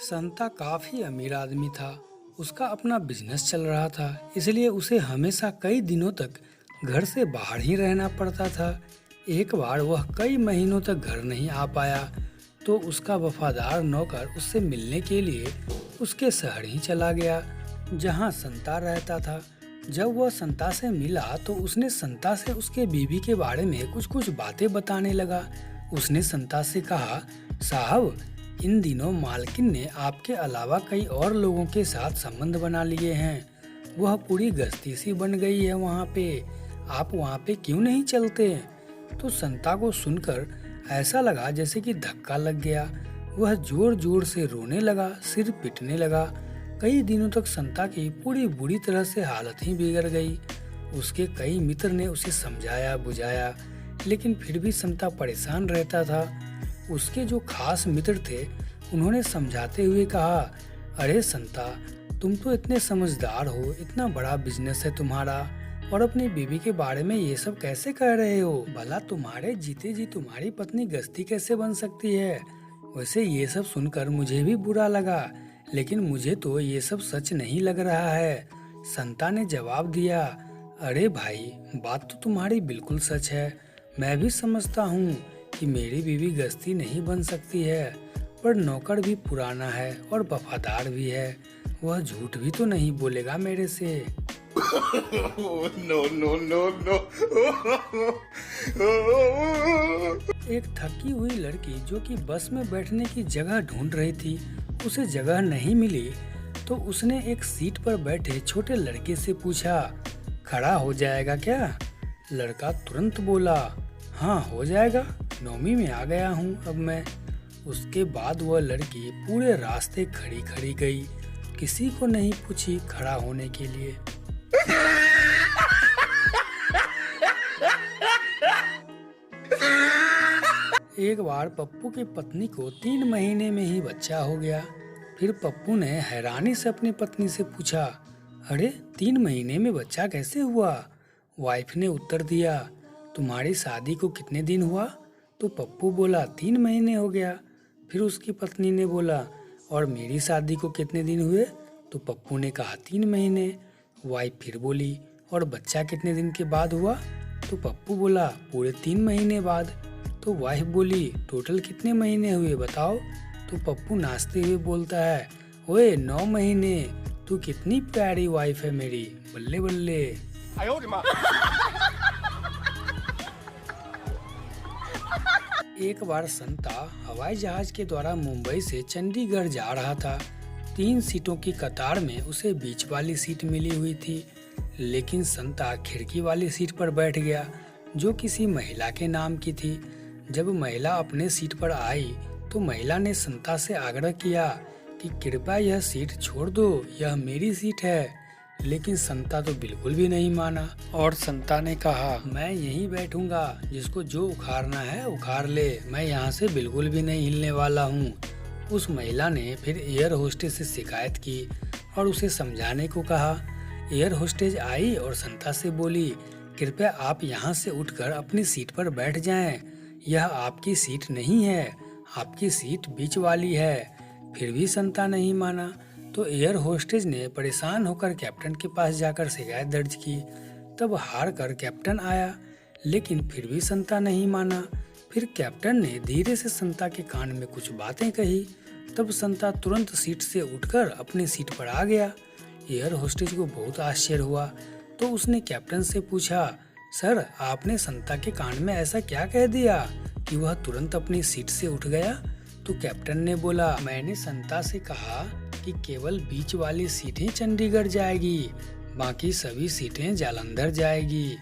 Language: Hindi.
संता काफी अमीर आदमी था। उसका अपना बिजनेस चल रहा था, इसलिए उसे हमेशा कई दिनों तक घर से बाहर ही रहना पड़ता था। एक बार वह कई महीनों तक घर नहीं आ पाया, तो उसका वफादार नौकर उससे मिलने के लिए उसके शहर ही चला गया, जहां संता रहता था। जब वह संता से मिला तो उसने संता से उसके बीवी के बारे में कुछ कुछ बातें बताने लगा। उसने संता से कहा, साहब, इन दिनों मालकिन ने आपके अलावा कई और लोगों के साथ संबंध बना लिए हैं। वह पूरी गश्ती सी बन गई है वहाँ पे। आप वहाँ पे क्यों नहीं चलते? तो संता को सुनकर ऐसा लगा जैसे कि धक्का लग गया। वह जोर जोर से रोने लगा, सिर पिटने लगा। कई दिनों तक संता की पूरी बुरी तरह से हालत ही बिगड़ गई। उसके कई मित्र ने उसे समझाया बुझाया, लेकिन फिर भी संता परेशान रहता था। उसके जो खास मित्र थे, उन्होंने समझाते हुए कहा, अरे संता, तुम तो इतने समझदार हो, इतना बड़ा बिजनेस है तुम्हारा, और अपनी बीवी के बारे में ये सब कैसे कह रहे हो? भला तुम्हारे जीते जी तुम्हारी पत्नी गस्ती कैसे बन सकती है? वैसे ये सब सुनकर मुझे भी बुरा लगा, लेकिन मुझे तो ये सब सच नहीं लग रहा है। संता ने जवाब दिया, अरे भाई, बात तो तुम्हारी बिल्कुल सच है। मैं भी समझता हूँ कि मेरी बीवी गस्ती नहीं बन सकती है, पर नौकर भी पुराना है और वफादार भी है। वह झूठ भी तो नहीं बोलेगा मेरे से। No no no no. एक थकी हुई लड़की जो कि बस में बैठने की जगह ढूंढ रही थी, उसे जगह नहीं मिली, तो उसने एक सीट पर बैठे छोटे लड़के से पूछा, खड़ा हो जाएगा क्या? लड़का तुरंत बोला, हाँ हो जाएगा, 9वीं में आ गया हूँ अब मैं। उसके बाद वह लड़की पूरे रास्ते खड़ी खड़ी गई, किसी को नहीं पूछी खड़ा होने के लिए। एक बार पप्पू की पत्नी को 3 महीने में ही बच्चा हो गया। फिर पप्पू ने हैरानी से अपनी पत्नी से पूछा, अरे 3 महीने में बच्चा कैसे हुआ? वाइफ ने उत्तर दिया, तुम्हारी शादी को कितने दिन हुआ? तो पप्पू बोला, 3 महीने हो गया। फिर उसकी पत्नी ने बोला, और मेरी शादी को कितने दिन हुए? तो पप्पू ने कहा, 3 महीने। वाइफ फिर बोली, और बच्चा कितने दिन के बाद हुआ? तो पप्पू बोला, पूरे 3 महीने बाद। तो वाइफ बोली, टोटल कितने महीने हुए बताओ? तो पप्पू नाचते हुए बोलता है, ओए 9 महीने। तू कितनी प्यारी वाइफ है मेरी, बल्ले बल्ले। एक बार संता हवाई जहाज के द्वारा मुंबई से चंडीगढ़ जा रहा था। 3 सीटों की कतार में उसे बीच वाली सीट मिली हुई थी, लेकिन संता खिड़की वाली सीट पर बैठ गया, जो किसी महिला के नाम की थी। जब महिला अपने सीट पर आई तो महिला ने संता से आग्रह किया कि कृपया यह सीट छोड़ दो, यह मेरी सीट है। लेकिन संता तो बिल्कुल भी नहीं माना, और संता ने कहा, मैं यहीं बैठूंगा, जिसको जो उखाड़ना है उखाड़ ले, मैं यहाँ से बिल्कुल भी नहीं हिलने वाला हूँ। उस महिला ने फिर एयर होस्टेस से शिकायत की और उसे समझाने को कहा। एयर होस्टेस आई और संता से बोली, कृपया आप यहाँ से उठकर अपनी सीट पर बैठ जाएं। यह आपकी सीट नहीं है, आपकी सीट बीच वाली है। फिर भी संता नहीं माना, तो एयर होस्टेस ने परेशान होकर कैप्टन के पास जाकर शिकायत दर्ज की। तब हार कर कैप्टन आया, लेकिन फिर भी संता नहीं माना। फिर कैप्टन ने धीरे से संता के कान में कुछ बातें कही। तब संता तुरंत सीट से उठकर अपनी सीट पर आ गया। एयर होस्टेस को बहुत आश्चर्य हुआ, तो उसने कैप्टन से पूछा, सर, आपने संता के कान में ऐसा क्या कह दिया कि वह तुरंत अपनी सीट से उठ गया? तो कैप्टन ने बोला, मैंने संता से कहा कि केवल बीच वाली सीटें चंडीगढ़ जाएगी, बाकी सभी सीटें जालंधर जाएगी।